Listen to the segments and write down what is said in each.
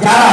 11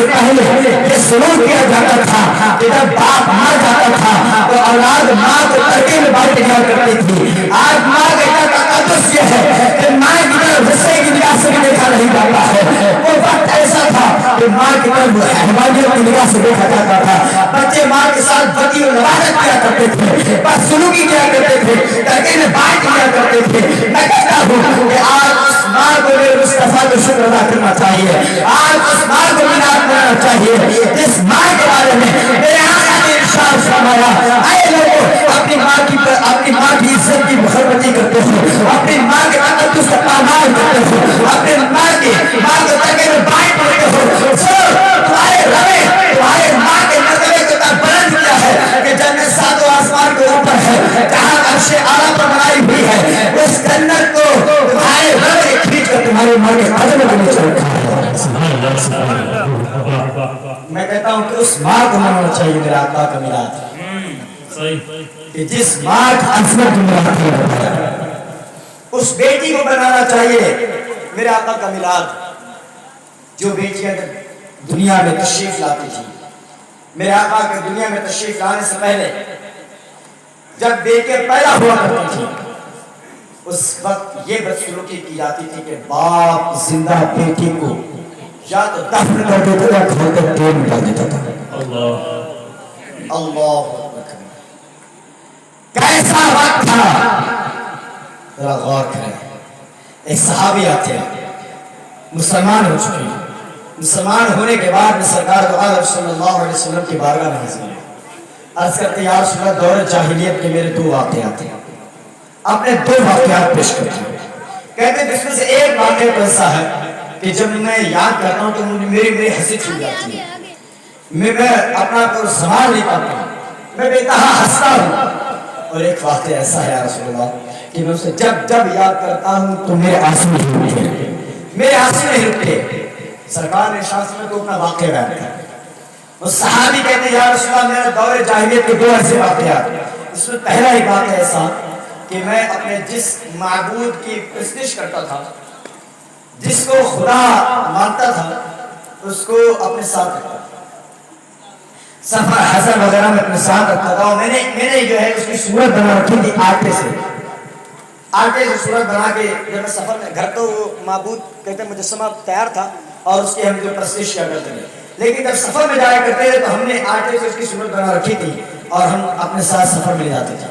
سے پہلے یہ سلوک کیا جاتا تھا کہ جب باپ مر جاتا تھا تو اولاد ماں کو ترکے میں بانٹ دیا کرتی تھی. آج ماں کا تقدس یہ ہے کہ ماں کی طرف غصے کی نگاہ سے بھی دیکھا نہیں جاتا ہے. وہ وقت ایسا تھا کہ ماں کی طرف حیوانیت کی نگاہ سے دیکھا جاتا تھا. بچے ماں کے ساتھ بدی و نوازت کیا کرتے تھے, بس سلوکی کیا کرتے تھے, ترکے میں بانٹ دیا کرتے تھے. میں کہتا ہوں کہ آج اس ماں کو میرے مصطفیٰ کو شکر ادا کرنا چاہیے. آج اس ماں کو مناد کرنا چاہیے جس ماں کے بارے میں میرے آقا نے ارشاد فرمایا, اے لوگوں اپنی ماں کی عزت کی حرمتی کرتے ہو, اپنی ماں کے تقدس کا پامال کرتے ہو, اپنی ماں کو ترکے میں بانٹ دیتے ہو. تمہارے رب تمہارے ماں کے مرتبے کو اتنا بلند کیا ہے کہ جنت ساتوں آسمان کے اوپر ہے, جہاں عرش اعلیٰ پر بنائی ہوئی ہے, اس جنت کو تمہارے رب نے کھینچ کر تمہاری ماں کے قدموں کے نیچے رکھا ہے. میں کہتا ہوں کہ اس ماں کو منانا چاہیے میرے آقا کا میلاد, کہ جس ماں کا عظمت دنیا میں بتایا, اس بیٹی کو بنانا چاہیے میرے آقا کا میلاد. جو بیٹیاں دنیا میں تشریف لاتی تھی, میرے آقا کے دنیا میں تشریف لانے سے پہلے جب بیٹیاں پیدا ہوا کرتی تھی, اس وقت یہ بدسلوکی کی جاتی تھی کہ باپ زندہ بیٹی کو یا تو دفن کر دیتا تھا یا کھول کر تیل میں ڈال دیتا تھا. اللہ کیسا وقت تھا, ذرا غور کریں. ایک صحابی آتے ہیں, مسلمان ہو چکے ہیں, مسلمان ہونے کے بعد میں سرکار دو عالم صلی اللہ علیہ وسلم کی بارگاہ میں حاضر ہیں. عرض کرتے یا رسول اللہ دور جاہلیت کے میرے دو واقعات ہیں, اپنے دو واقعات پیش کرتے ہیں. کہتے ہیں جس میں سے ایک واقعہ تو ایسا ہے کہ جب میں یاد کرتا ہوں تو میری ہنسی چھوٹ جاتی ہے, میں اپنا کو سنبھال نہیں پاتا ہوں, میں بے انتہا ہنستا ہوں. اور ایک واقعہ ایسا ہے یا رسول اللہ کہ میں اسے جب یاد کرتا ہوں تو میرے آنسو نہیں رکتے, میرے آنسو نہیں رکتے. سرکار نے شاہ میں تو اپنا واقعہ بیان کیا. وہ صحابی کہتے ہیں یا رسول اللہ میرا دور جاہلیت کے دو ایسے واقعات. اس میں پہلا ہی واقعہ ایسا کہ میں اپنے جس معبود کی پرستش کرتا تھا, جس کو خدا مانتا تھا, اس کو اپنے ساتھ رکھتا تھا, سفر حسن وغیرہ میں اپنے ساتھ رکھتا تھا. اور میں نے جو ہے اس کی صورت بنا رکھی تھی آٹے سے صورت بنا کے جب میں سفر میں گھر تو وہ معبود کہتے ہیں مجسمہ تیار تھا اور اس کی ہم جو پرستش کیا کرتے تھے, لیکن جب سفر میں جایا کرتے تھے تو ہم نے آٹے سے اس کی صورت بنا رکھی تھی اور ہم اپنے ساتھ سفر میں لے جاتے تھے.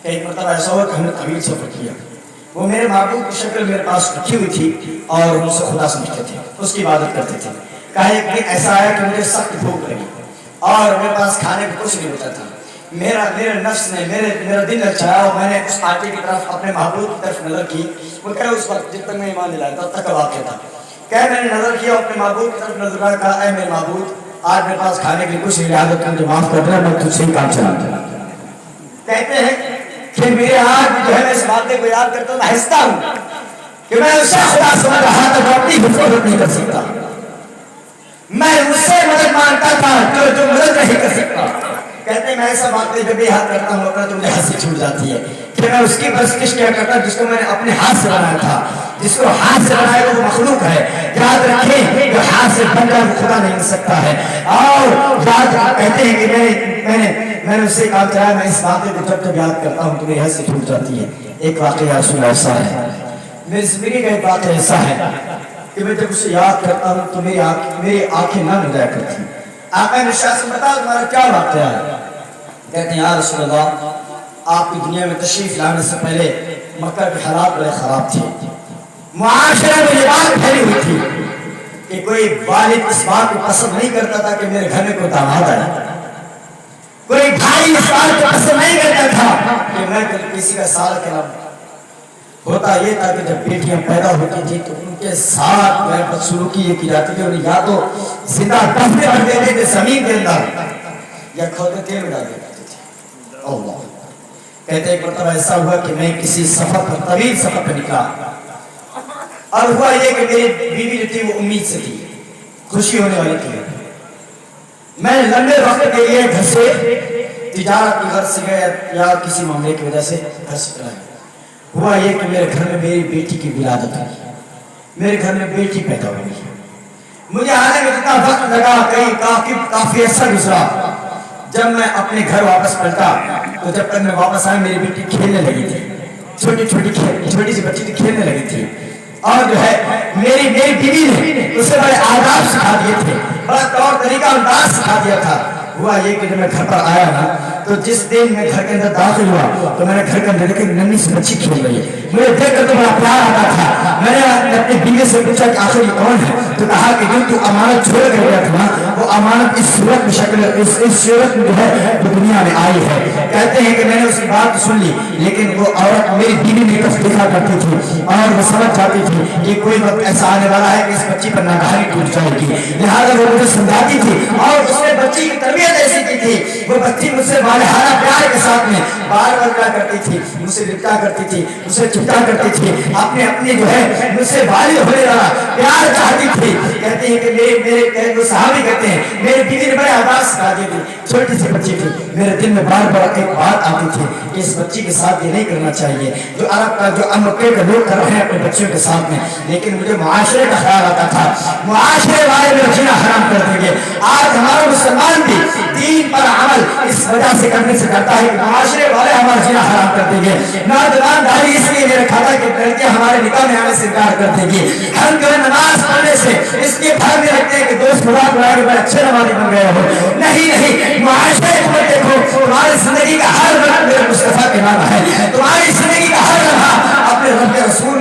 ایک مرتبہ ایسا ہوا کہ ہم نے طویل سفر کیا, وہ میرے معبود کی شکل میرے پاس رکھی ہوئی تھی اور ان سے خدا سمجھتے تھے, اس کی عبادت کرتے تھے. کہا ایک دن ایسا آیا کہ مجھے سخت بھوک لگی اور میرے پاس کھانے کو کچھ نہیں بچا تھا. میرے نفس نے میرا دل لچایا اور میں نے اس آٹے کی طرف اپنے محبوب کی طرف نظر کی. وہ کہہ اس وقت جب تک میں ایمان نہیں لایا تب تک کا واقعہ تھا. میں نے نظر کیا اپنے معبود کی طرف نظر آیا, کہا اے میرے معبود آج میرے پاس کھانے کے لیے کچھ نہیں, لہٰذا تم مجھے معاف کر دینا, میں تجھ سے ہی کام چلاتا ہوں. کہتے ہیں کہ میرے ہاتھ جو ہے میں اس واقعے کو یاد کرتا ہوں, میں ہنستا ہوں کہ میں اسے خدا سمجھ رہا تھا جو اپنی حفاظت نہیں کر سکتا, میں اس سے مدد مانگتا تھا جو مدد نہیں کر سکتا. کہتے ہیں میں ایسا واقعہ جب بھی یاد کرتا ہوں تو مجھے ہنسی چھوٹ جاتی ہے کہ میں اس کی پرستش کیا کرتا جس کو میں نے اپنے ہاتھ سے بنایا تھا. جس کو ہاتھ سے بنایا وہ مخلوق ہے, یاد رکھیں جو ہاتھ سے بن جائے وہ خدا نہیں بن سکتا ہے. اور یاد کہتے ہیں کہ میں نے اس سے کہا چلایا, میں اس واقعے کو جب یاد کرتا ہوں تو میری ہنسی چھوٹ جاتی ہے. ایک واقعہ رسول اللہ ایسا ہے, میری زندگی کا ایک واقعہ ایسا ہے کہ میں جب اسے یاد کرتا ہوں تو میری آنکھیں نہ مل جایا کرتی. آقا نے شاہ سے بتا تمہارا کیا واقعہ ہے. کہتے ہیں یا رسول اللہ آپ کی دنیا میں تشریف لانے سے پہلے مکہ کے حالات بڑے خراب تھے, معاشرے میں یہ بات پھیلی ہوئی تھی کہ کوئی والد اس بات کو پسند نہیں کرتا تھا کہ میرے گھر میں کوئی داماد آئے, کوئی بھائی اس بات کو پسند نہیں کرتا تھا کہ میں کسی کا سال کراؤں. ہوتا یہ تھا کہ جب بیٹیاں پیدا ہوتی تھی تو ان کے ساتھ بدسلوکی یہ کی جاتی تھی, انہیں یا تو زندہ دفن کر دیتے تھے زمین کے اندر یا کھودے تیل میں ڈال دیتے تھے. اللہ کہتے ایک مرتبہ ایسا ہوا کہ میں کسی سفر پر طویل سفر پر نکلا اور ہوا یہ کہ میری بیوی جو تھی وہ امید سے تھی, خوشی ہونے والی تھی. میں لمبے وقت کے لیے گھر سے تجارت کی غرض سے گیا یا کسی معاملے کی وجہ سے گھر سے چلا گیا. ہوا یہ کہ میرے گھر میں میری بیٹی کی ولادت ہوئی, میرے گھر میں بیٹی پیدا ہوئی. مجھے آنے میں اتنا وقت لگا، کافی عرصہ گزرا. جب میں اپنے گھر واپس پلٹا تو جب تک میں واپس آیا میری بیٹی کھیلنے لگی تھی، چھوٹی سی بچی تھی، کھیلنے لگی تھی. اور جو ہے میری بیوی نے اسے بڑے آداب سکھا دیے تھے، بڑا طور طریقہ انداز سکھا دیا تھا. ہوا یہ کہ جب میں گھر پر آیا نا تو جس دن میں گھر کے اندر داخل ہوا تو میں نے گھر کے اندر دیکھا ننھی سی بچی کھیل رہی ہے. مجھے دیکھ کر تو بڑا پیار آتا تھا. میں نے اپنی بیوی سے پوچھا کہ آخر یہ کون ہے؟ تو کہا کہ جو تو امانت چھوڑ کر گیا تھا وہ امانت اس صورت میں شکل اس صورت میں جو ہے وہ دنیا میں آئی ہے. کہتے ہیں کہ میں نے اس کی بات سن لی، لیکن وہ عورت میری بیوی میں کچھ دیکھا کرتی تھی اور وہ سمجھ جاتی تھی کہ کوئی وقت ایسا آنے والا ہے کہ اس بچی پر ناگہانی ٹوٹ جائے گی. لہٰذا وہ مجھے سمجھاتی تھی اور اس نے بچی کی تربیت ایسی کی تھی. وہ بچی مجھ سے والہانہ پیار کے ساتھ میں بار بار کیا کرتی تھی، مجھ سے لپٹا کرتی تھی، مجھ سے چپٹا کرتی تھی، اپنے جو ہے مجھ سے والد ہونے والا پیار چاہتی تھی. کہتے ہیں کہ میرے صحابی کہتے ہیں میری بیوی نے بڑے آداب سکھا دی تھی. چھوٹی سی بچی تھی، میرے دل میں بار بار ایک بات آتی تھی کہ اس بچی کے ساتھ یہ نہیں کرنا چاہیے جو عرب کا جو مکے کے لوگ کر رہے ہیں اپنے بچوں کے ساتھ میں. لیکن مجھے معاشرے کا خیال آتا تھا، معاشرے والے میرا جینا حرام کر دیں گے. آج ہمارا مسلمان بھی دین پر عمل اس وجہ سے کرنے سے کرتا ہے کہ معاشرے والے ہمارا جینا حرام کر دیں گے. نوجوان داری اس لیے میرے کھاتا کہ لڑکیاں ہمارے نکاح میں آنے سے انکار کر دیں گی. ہم جو ہے نماز پڑھنے سے اس لیے بھر میں رکھتے ہیں کہ دوست خدا بلائے کہ بڑے اچھے نمازی بن گئے ہو. نہیں، معاشرے کو دیکھو، تمہاری زندگی کا ہر وقت میرے مصطفیٰ کے نام ہے. تمہاری زندگی کا ہر لمحہ اپنے رب کے رسول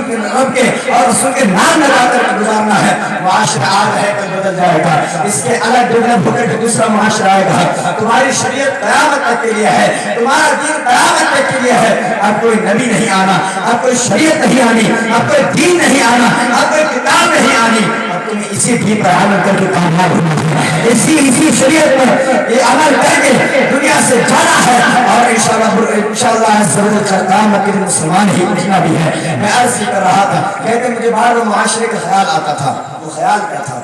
کے اور رسول کے نام لگا کر گزارنا ہے. معاشرہ آج ہے کل بدل جائے گا، اس کے الگ ڈیولپ ہو کر دوسرا معاشرہ آئے گا. تمہاری شریعت قیامت تک کے لیے ہے، تمہارا دین قیامت تک کے لیے ہے. اب کوئی نبی نہیں آنا، اب کوئی شریعت نہیں آنی، اب کوئی دین نہیں آنا، اب کوئی کتاب نہیں آنی. اب تمہیں اسی دین پر عمل کر کے کامیاب ہونا ہے، اسی شریعت پر یہ عمل کر کے دنیا سے جانا ہے. اور انشاءاللہ ضرورت کرتا کہ مسلمان ہی اٹھنا بھی ہے. میں عرض ہی کر رہا تھا، کہتے مجھے بار بار معاشرے کا خیال آتا تھا. وہ خیال کیا تھا؟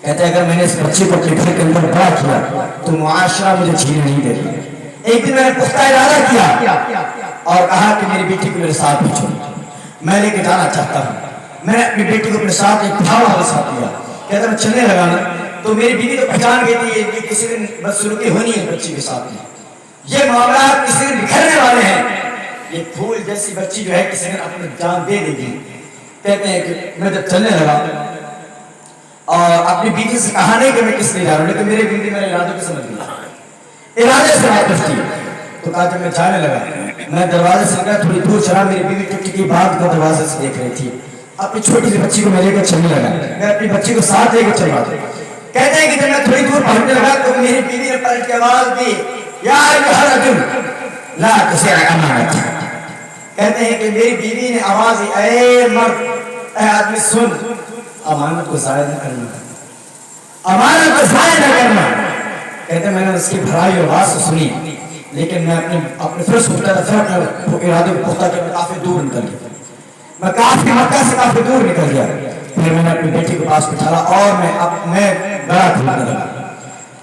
کہتے اگر میں نے اس بچے کو اپنے گھر کے اندر بڑا کیا تو معاشرہ مجھے جینے نہیں دے گا. ایک دن میں نے پختہ ارادہ کیا اور کہا کہ میری بیٹی کو میرے ساتھ بھیجو، میں لے کے جانا چاہتا ہوں. میں نے اپنی بیٹی کو اپنے ساتھ ایک بھاوا کے ساتھ لیا. کہتا میں چلنے لگا نا تو میری بیوی تو پہچان گئی تھی کہ کسی دن بدسلوکی ہونی ہے بچی کے ساتھ میں، یہ معاملات کسی دن بکھرنے والے ہیں. یہ پھول جیسی بچی جو ہے کسی دن اپنی جان دے دے گی. کہتے ہیں کہ میں جب چلنے لگا اور اپنی بیوی سے کہا نہیں کہ میں کس لیے جا رہا ہوں، لیکن میری بیوی میرے ارادے کو سمجھ گئی، ارادے سے واپس تھی. تو کہا جب میں جانے لگا میں دروازے سے گیا، تھوڑی دور چلا، میری بیوی ٹکٹی کی بات کو دروازے سے دیکھ رہی تھی. اپنی چھوٹی سی بچی کو میں لے کر چلنے لگا، میں اپنی بچی کو ساتھ لے کر چلا. کہتے ہیں کہ جب میں تھوڑی دور پہنچنے لگا تو میری بیوی نے پلٹ کے آواز دی، یا ایھا الرجل لا تسع امانت. کہتے ہیں کہ میری بیوی نے آواز دی، اے مرد، اے آدمی سن، امانت کو ضائع نہ کرنا، امانت کو ضائع نہ کرنا. کہتے ہیں میں نے اس کی بھرائی آواز سے سنی، لیکن میں اپنے فرض کو ارادے کو پختہ کیا. میں کافی دور نکل گیا، میں کافی مکہ سے کافی دور نکل گیا. پھر میں نے اپنی بیٹی کو پاس بٹھایا اور میں گڑا کھودنے لگا،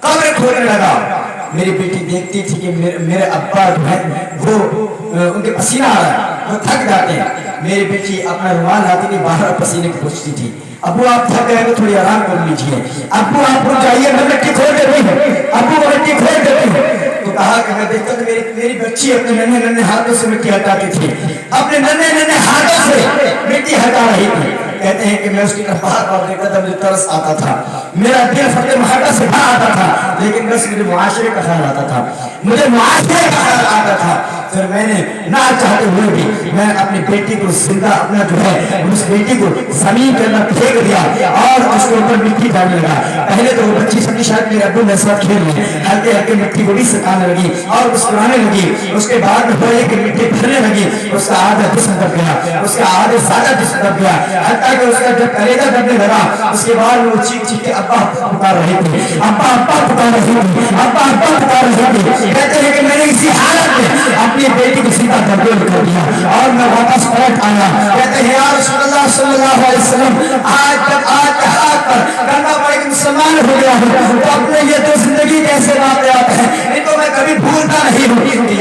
قبر کھودنے لگا. میری بیٹی دیکھتی تھی کہ میرے ابا جو ہے وہ ان کے پسینہ آ رہا ہے، وہ تھک جاتے ہیں. میری بیٹی اپنا رومال لاتی تھی، باہر پسینے کو پوچھتی تھی. ابو آپ تھک گئے تو تھوڑی آرام کر لیجیے، ابو آپ کو چاہیے میں مٹی کھود دیتی ہوں، ابو میں مٹی کھود دیتی ہوں. تو کہا کہ میں دیکھتا تو میری بچی اپنے ننھے ہاتھوں سے مٹی ہٹاتی تھی، اپنے ننھے ہاتھوں سے مٹی ہٹا رہی تھی. کہتے ہیں کہ میں اس کی طرف بار بار دیکھتا تھا، مجھے ترس آتا تھا، میرا دل فتح محبت سے بھر آتا تھا. لیکن بس مجھے معاشرے کا خیال آتا تھا، مجھے معاشرے کا خیال آتا تھا. پھر میں نے نہ چاہتے ہوئے بھی میں اپنی بیٹی کو زندہ اپنا جو ہے اس بیٹی کو زمین کے اندر پھینک دیا اور اس کے اوپر مٹی ڈالنے لگا. پہلے تو وہ بچی سمجھی شاید میرے ابو میرے ساتھ کھیل رہے ہیں، ہلکے ہلکے مٹی کو بھی سکھانے لگی اور مسکرانے لگی. اس کے بعد میں ہوئے کہ مٹی بھرنے لگی، اس کا آدھا جسم دب گیا، اس کا آدھا زیادہ جسم دب گیا، حتیٰ کہ اس کا جب کلیجہ دبنے لگا اس کے بعد وہ چیخ چیخ کے ابا پکار رہی تھی، ابا ابا پکار رہی تھی، ابا ابا پکار رہی تھی. کہتے ہیں کہ میں نے اسی حالت میں اپنی بیٹی کو سیدھا تبدیل کر دیا اور میں واپس پلٹ آیا. کہتے ہیں یا رسول اللہ صلی اللہ علیہ وسلم، آج جب آج کے ہاتھ پر کرنا پڑے کہ مسلمان ہو گیا ہوں تو اپنے یہ تو زندگی کے ایسے واقعات ہیں ان کو میں کبھی بھولتا نہیں ہوں.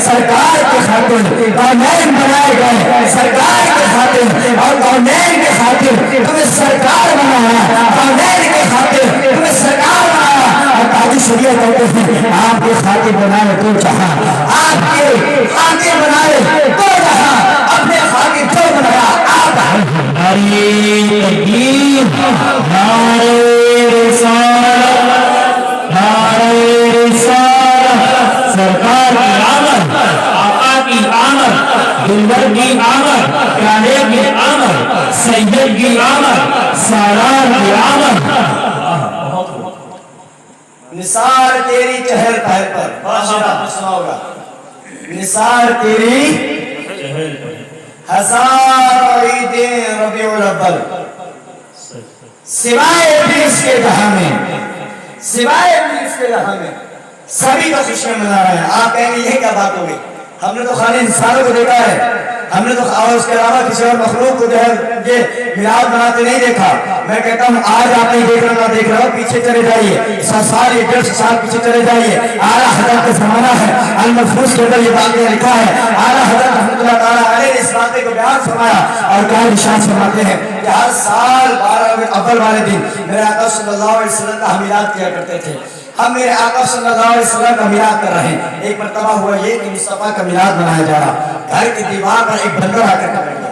سرکار کے خاطر کونین بنائے گئے سرکار کے خاطر اور کونین کے خاطر تمہیں سرکار بنایا کونین کے خاطر تمہیں سرکار بنایا اور قاضی شریعت کہتے ہیں آپ کے خاطر بنائے تو جہاں آپ کے خاطر بنائے تو جہاں اپنے خاطر جو بنایا آپ ہماری تقدیر ہمارے سرکار کی آمد آقا کی آمد دلبر کی آمد پیارے کی آمد سید کی آمد سالار کی آمد نثار تیری چہر پہر پر سنا ہوگا نثار تیری ہزار عیدیں ربیع الاول سوائے ابلیس کے جہاں میں سوائے ابلیس کے جہاں میں سبھی کا خوشیاں منا رہے ہیں آپ کہیں گے یہ کیا بات ہوگی ہم نے تو خالی انسانوں کو دیکھا ہے ہم نے تو اس کے علاوہ کسی اور مخلوق کو جو ہے یہ میلاد مناتے نہیں دیکھا میں کہتا ہوں آج آپ نہیں دیکھ رہا دیکھ رہا پیچھے چلے جائیے 100 سال 150 سال پیچھے چلے جائیے اعلیٰ حضرت کا زمانہ ہے المحفوظ کے اندر یہ باتیں لکھا ہے اعلیٰ حضرت رحمۃ اللہ تعالیٰ علیہ نے اس باتیں کو بیان فرمایا اور کیا نشان فرماتے ہیں کہ ہر سال 12 اول والے دن میرے آقا صلی اللہ علیہ وسلم کا میلاد کیا کرتے تھے ہم میرے آقا صلی اللہ علیہ وسلم کا میلاد کر رہے ہیں ایک مرتبہ ہوا یہ کہ مصطفیٰ کا میلاد منایا جا رہا گھر کی دیوار پر ایک بندر آ کر بیٹھ گیا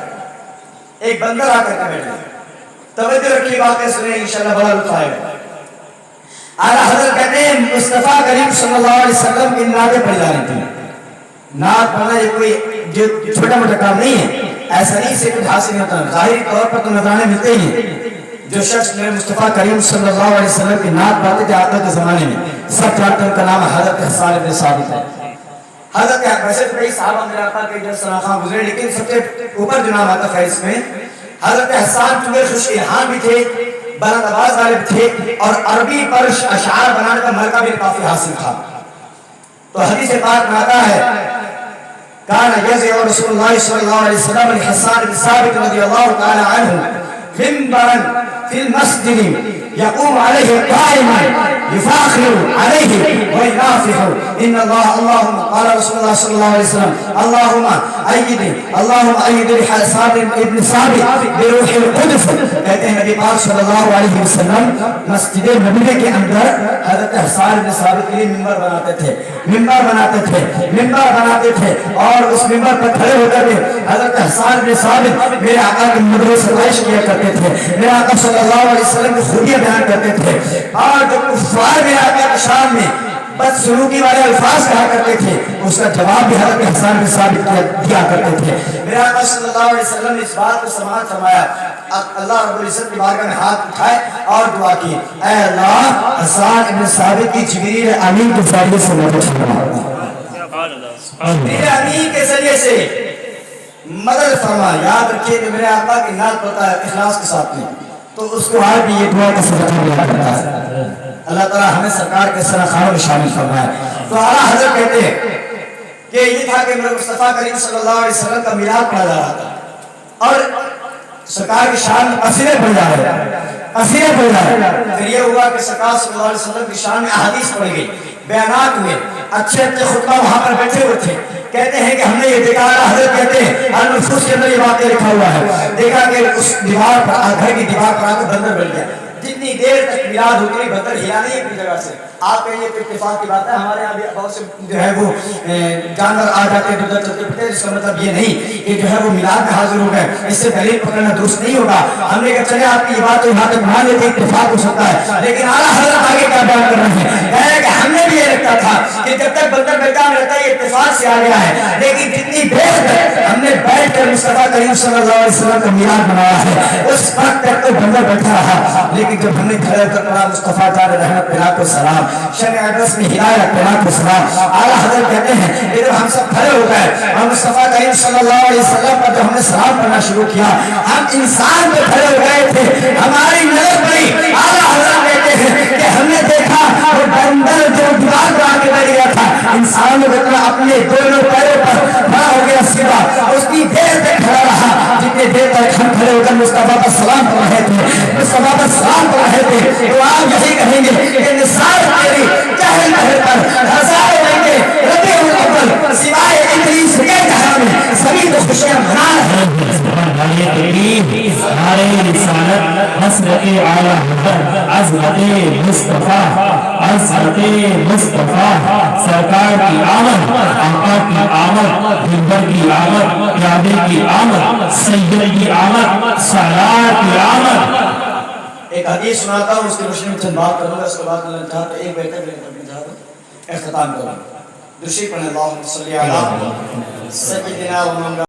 ایک بندر آ کر بیٹھ گیا توجہ رکھیے باتیں سنیں انشاءاللہ بڑا لطف آئے گا اعلیٰ حضرت کہتے ہیں مصطفیٰ کریم صلی اللہ علیہ وسلم کی نعتیں پڑھی جا رہی تھی نعت پڑھنا یہ کوئی چھوٹا موٹا کام نہیں ہے ایسا نہیں سے کچھ حاصل نہیں ہوتا ظاہری طور پر تو نذرانے ملتے ہی جو شخص میرے مصطفیٰ کریم صلی اللہ علیہ وسلم کی نعت پڑھتے تھے آقا کے زمانے میں سب جانتے ہیں ان کا نام حضرت حسان بن ثابت ہے حضرت ویسے تو کئی صحابہ میرے آقا کے جو سراخاں گزرے لیکن سب سے اوپر جو نام آتا ہے اس میں حضرت حسان چونکہ خوش الہام بھی تھے بلند آواز والے بھی تھے اور عربی پر اشعار بنانے کا ملکہ بھی کافی حاصل تھا تو حدیث پاک میں آتا ہے کان یضع رسول اللہ صلی اللہ علیہ وسلم حسان بن ثابت رضی اللہ تعالی عنہ منبرا في المسجد يقوم عليه قائما يفاخر عليه وينافح ان اللهم قال رسول الله صلى الله عليه وسلم اللهم ايد حسان ابن ثابت بروح القدس کہتے ہیں نبی پاک صلی اللہ علیہ وسلم مسجد نبوی کے اندر حضرت حسان ابن ثابت کے لیے منبر بناتے تھے اور اس منبر پر کھڑے ہو کر حضرت حسان ابن ثابت میرے آقا کی مدح ستائش کیا کرتے تھے میرے آقا صلی اللہ علیہ وسلم کی خوبیاں بیان کرتے تھے اور جو کفار میرے آقا کی شان میں بدسلوکی والے الفاظ کہا کرتے تھے اس کا جواب بھی حضرت حسان بن ثابت دیا کرتے تھے میرے آقا صلی اللہ علیہ وسلم نے اس بات کو سماعت فرمایا اللہ رب العزت کی بارگاہ میں ہاتھ اٹھائے اور دعا کی اے اللہ حسان بن ثابت کی جبریل امین کے ذریعے سے مدد فرما میرے امین کے ذریعے سے مدد فرما یاد رکھیے کہ میرے آقا کی نعت پڑھتا ہے اخلاص کے ساتھ میں تو اس کو آج بھی یہ دعا کا صدقہ ملا کرتا ہے اللہ تعالیٰ ہمیں سرکار کے سرخانوں میں شامل فرمائے تو اعلیٰ حضرت کہتے ہیں کہ یہ تھا کہ میرے مصطفیٰ کریم صلی اللہ علیہ وسلم کا میلاد پڑھا جا رہا تھا اور سرکار کی شان میں قصیدے پڑھ جا رہے پھر یہ ہوا کہ سرکار صلی اللہ علیہ وسلم کی شان میں احادیث پڑھ گئی بیانات ہوئے اچھے خطبہ وہاں پر بیٹھے ہوئے تھے کہتے ہیں کہ ہم نے یہ دیکھا حضرت کہتے ہیں المحفوظ کے اندر یہ باتیں لکھا ہوا ہے دیکھا کہ اس دیوار پر گھر کی دیوار پر آ کے بندر بن گیا جتنی دیر تک میلاد ہوتی ہے بندر ہلا نہیں اپنی جگہ سے آپ کہیں یہ اتفاق کی بات ہے ہمارے یہاں بھی بہت سے جو ہے وہ جانور آ جاتے ہیں ادھر چلتے پھرتے جس کا مطلب یہ نہیں کہ جو ہے وہ میلاد میں حاضر ہو گئے اس سے دلیل پکڑنا درست نہیں ہوگا ہم نے کہا چلے آپ کی یہ بات تو یہاں تک مان لیتے اتفاق ہو سکتا ہے لیکن اعلیٰ حضرت آگے کیا بیان کر رہے ہیں کہ ہم نے بھی یہ رکھا تھا کہ جب تک بندر بیکار رہتا ہے یہ اتفاق سے آ گیا ہے لیکن جتنی دیر تک ہم نے بیٹھ کر مصطفیٰ کریم صلی اللہ علیہ وسلم کا میلاد منایا ہے اس وقت تک تو بندر بیٹھا رہا لیکن جب ہم نے کھڑے کر پڑھا مصطفیٰ جار رحمت پناہ کو سلام شرع اقدس میں ہدایت پناہ کو سلام اعلیٰ حضرت کہتے ہیں کہ جب ہم سب کھڑے ہو گئے اور مصطفیٰ کریم صلی اللہ علیہ وسلم پر جب ہم نے سلام پڑھنا شروع کیا ہم انسان پہ کھڑے ہو گئے تھے ہماری نظر پڑی اعلیٰ حضرت کہتے ہیں کہ ہم نے دیکھا وہ بندر جو دیوار پر آ کے بیٹھ گیا تھا انسان نے اپنے دونوں پیروں پر کھڑا ہو گیا سیدھا اس کی دیر تک کھڑا رہا جتنی دیر تک ہم کھڑے ہو کر مصطفیٰ پر سلام پڑھ رہے تھے مصطفیٰ پر سلام پڑھ رہے تھے تو آپ یہی کہیں گے کہ نثار تیری چہل پہل پر ہزار رنگے ربیع الاول اول سوائے ابلیس کے گھر میں سبھی تو خوشیاں منا رہے ہیں. سارے رسالت حضرت اعلیٰ حضرت مصطفیٰ سرکار کی آمد، آقا کی آمد، منبر کی آمد، پیادے کی آمد، سید کی آمد، سالار کی آمد. ایک حدیث سناتا ہوں، اس کی روشنی میں چند بات کروں گا، اس کے بعد اللہ چاہا تو ایک بہتر میں چاہا تو اختتام کروں. درشی پڑھیں اللہم صلی علی سیدنا و مولانا